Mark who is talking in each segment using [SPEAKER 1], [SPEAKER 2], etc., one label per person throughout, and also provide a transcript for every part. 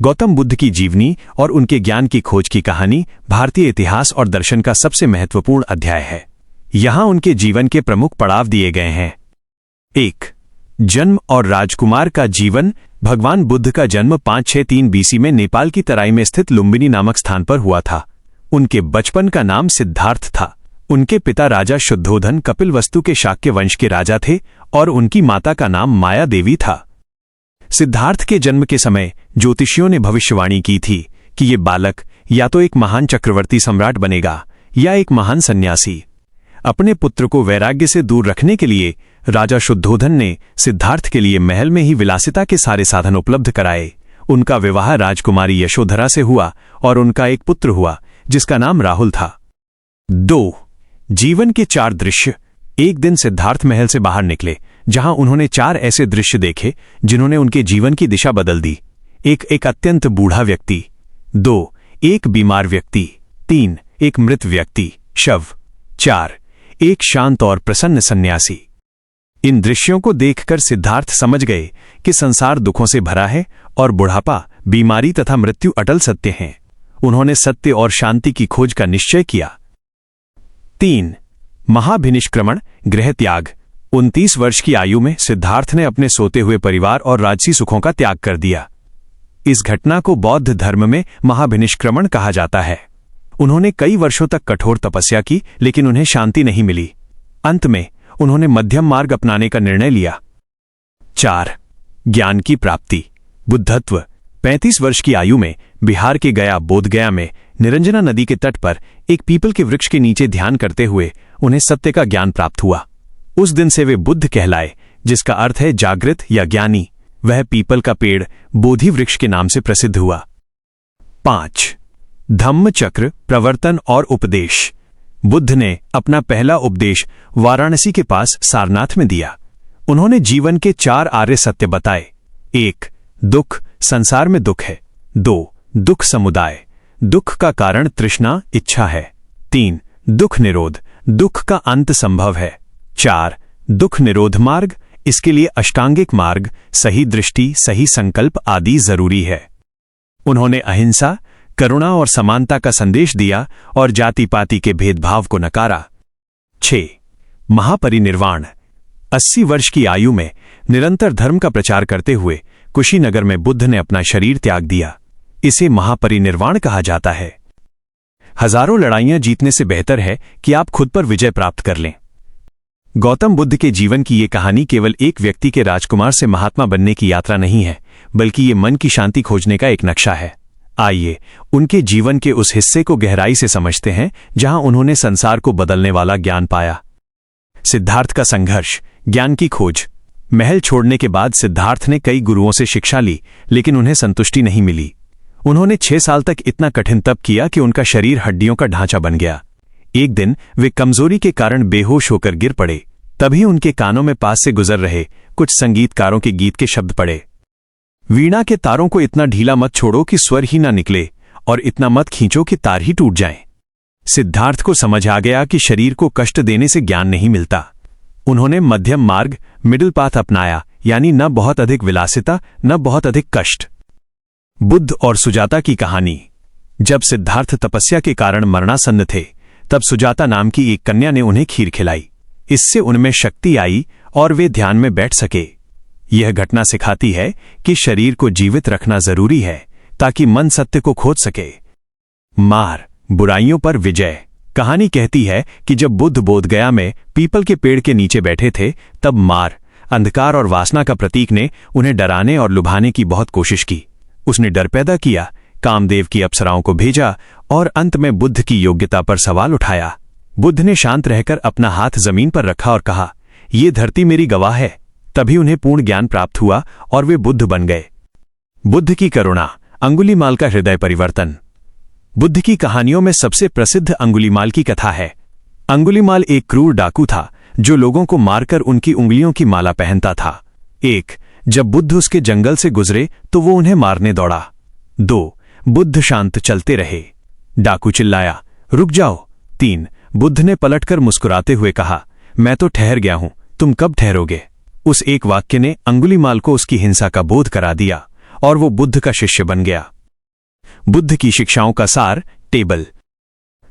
[SPEAKER 1] गौतम बुद्ध की जीवनी और उनके ज्ञान की खोज की कहानी भारतीय इतिहास और दर्शन का सबसे महत्वपूर्ण अध्याय है। यहाँ उनके जीवन के प्रमुख पड़ाव दिए गए हैं। 1. जन्म और राजकुमार का जीवन। भगवान बुद्ध का जन्म 563 बीसी में नेपाल की तराई में स्थित लुम्बिनी नामक स्थान पर हुआ था। उनके बचपन का नाम सिद्धार्थ था। उनके पिता राजा शुद्धोधन कपिलवस्तु के शाक्य वंश के राजा थे और उनकी माता का नाम माया देवी था। सिद्धार्थ के जन्म के समय ज्योतिषियों ने भविष्यवाणी की थी कि ये बालक या तो एक महान चक्रवर्ती सम्राट बनेगा या एक महान सन्यासी। अपने पुत्र को वैराग्य से दूर रखने के लिए राजा शुद्धोधन ने सिद्धार्थ के लिए महल में ही विलासिता के सारे साधन उपलब्ध कराए। उनका विवाह राजकुमारी यशोधरा से हुआ और उनका एक पुत्र हुआ जिसका नाम राहुल था। 2. जीवन के 4 दृश्य। एक दिन सिद्धार्थ महल से बाहर निकले जहां उन्होंने 4 ऐसे दृश्य देखे जिन्होंने उनके जीवन की दिशा बदल दी। एक अत्यंत बूढ़ा व्यक्ति। 2. एक बीमार व्यक्ति। 3. एक मृत व्यक्ति शव। 4. एक शांत और प्रसन्न सन्यासी। इन दृश्यों को देखकर सिद्धार्थ समझ गए कि संसार दुखों से भरा है और बुढ़ापा, बीमारी तथा मृत्यु अटल सत्य हैं। उन्होंने सत्य और शांति की खोज का निश्चय किया। 3. महाभिनिष्क्रमण, गृह त्याग। 29 वर्ष की आयु में सिद्धार्थ ने अपने सोते हुए परिवार और राजसी सुखों का त्याग कर दिया। इस घटना को बौद्ध धर्म में महाभिनिष्क्रमण कहा जाता है। उन्होंने कई वर्षों तक कठोर तपस्या की लेकिन उन्हें शांति नहीं मिली। अंत में उन्होंने मध्यम मार्ग अपनाने का निर्णय लिया। 4. ज्ञान की प्राप्ति, बुद्धत्व। 35 वर्ष की आयु में बिहार के गया बोधगया में निरंजना नदी के तट पर एक पीपल के वृक्ष के नीचे ध्यान करते हुए उन्हें सत्य का ज्ञान प्राप्त हुआ। उस दिन से वे बुद्ध कहलाए, जिसका अर्थ है जागृत या ज्ञानी। वह पीपल का पेड़ बोधि वृक्ष के नाम से प्रसिद्ध हुआ। 5. धम्म चक्र, प्रवर्तन और उपदेश। बुद्ध ने अपना पहला उपदेश वाराणसी के पास सारनाथ में दिया। उन्होंने जीवन के 4 आर्य सत्य बताए। 1. दुख, संसार में दुख है। 2. दुख समुदाय, दुख का कारण तृष्णा, इच्छा है। 3. दुख निरोध, दुख का अंत संभव है। 4. दुख निरोध मार्ग, इसके लिए अष्टांगिक मार्ग, सही दृष्टि, सही संकल्प आदि जरूरी है। उन्होंने अहिंसा, करुणा और समानता का संदेश दिया और जाति पाति के भेदभाव को नकारा। 6. महापरिनिर्वाण। 80 वर्ष की आयु में निरंतर धर्म का प्रचार करते हुए कुशीनगर में बुद्ध ने अपना शरीर त्याग दिया। इसे महापरिनिर्वाण कहा जाता है। हजारों लड़ाइयां जीतने से बेहतर है कि आप खुद पर विजय प्राप्त कर लें। गौतम बुद्ध के जीवन की ये कहानी केवल एक व्यक्ति के राजकुमार से महात्मा बनने की यात्रा नहीं है, बल्कि ये मन की शांति खोजने का एक नक्शा है। आइए उनके जीवन के उस हिस्से को गहराई से समझते हैं जहां उन्होंने संसार को बदलने वाला ज्ञान पाया। सिद्धार्थ का संघर्ष, ज्ञान की खोज। महल छोड़ने के बाद सिद्धार्थ ने कई गुरुओं से शिक्षा ली लेकिन उन्हें संतुष्टि नहीं मिली। उन्होंने 6 साल तक इतना कठिन तप किया कि उनका शरीर हड्डियों का ढांचा बन गया। एक दिन वे कमजोरी के कारण बेहोश होकर गिर पड़े। तभी उनके कानों में पास से गुजर रहे कुछ संगीतकारों के गीत के शब्द पड़े। वीणा के तारों को इतना ढीला मत छोड़ो कि स्वर ही ना निकले और इतना मत खींचो कि तार ही टूट जाएं। सिद्धार्थ को समझ आ गया कि शरीर को कष्ट देने से ज्ञान नहीं मिलता। उन्होंने मध्यम मार्ग, मिडिल पाथ अपनाया, यानी न बहुत अधिक विलासिता न बहुत अधिक कष्ट। बुद्ध और सुजाता की कहानी। जब सिद्धार्थ तपस्या के कारण मरणासन्न थे तब सुजाता नाम की एक कन्या ने उन्हें खीर खिलाई। इससे उनमें शक्ति आई और वे ध्यान में बैठ सके। यह घटना सिखाती है कि शरीर को जीवित रखना जरूरी है ताकि मन सत्य को खोज सके। मार, बुराइयों पर विजय। कहानी कहती है कि जब बुद्ध बोधगया में पीपल के पेड़ के नीचे बैठे थे तब मार, अंधकार और वासना का प्रतीक ने उन्हें डराने और लुभाने की बहुत कोशिश की। उसने डर पैदा किया, कामदेव की अप्सराओं को भेजा और अंत में बुद्ध की योग्यता पर सवाल उठाया। बुद्ध ने शांत रहकर अपना हाथ जमीन पर रखा और कहा, ये धरती मेरी गवाह है। तभी उन्हें पूर्ण ज्ञान प्राप्त हुआ और वे बुद्ध बन गए। बुद्ध की करुणा, अंगुलीमाल का हृदय परिवर्तन। बुद्ध की कहानियों में सबसे प्रसिद्ध अंगुलीमाल की कथा है। अंगुलीमाल एक क्रूर डाकू था जो लोगों को मारकर उनकी उंगलियों की माला पहनता था। 1. जब बुद्ध उसके जंगल से गुजरे तो वो उन्हें मारने दौड़ा। 2. बुद्ध शांत चलते रहे। डाकू चिल्लाया, रुक जाओ। 3. बुद्ध ने पलटकर मुस्कुराते हुए कहा, मैं तो ठहर गया हूं, तुम कब ठहरोगे? उस एक वाक्य ने अंगुलीमाल को उसकी हिंसा का बोध करा दिया और वो बुद्ध का शिष्य बन गया। बुद्ध की शिक्षाओं का सार टेबल।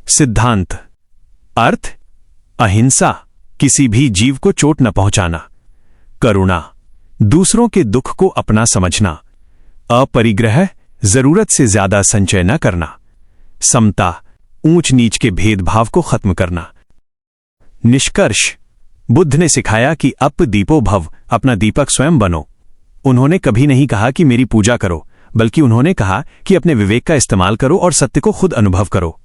[SPEAKER 1] सिद्धांत। अर्थ, अहिंसा, किसी भी जीव को चोट न पहुंचाना। करुणा, दूसरों के दुख को अपना समझना। अपरिग्रह, जरूरत से ज्यादा संचय न करना। समता, ऊंच नीच के भेदभाव को खत्म करना। निष्कर्ष, बुद्ध ने सिखाया कि अप दीपो भव, अपना दीपक स्वयं बनो। उन्होंने कभी नहीं कहा कि मेरी पूजा करो, बल्कि उन्होंने कहा कि अपने विवेक का इस्तेमाल करो और सत्य को खुद अनुभव करो।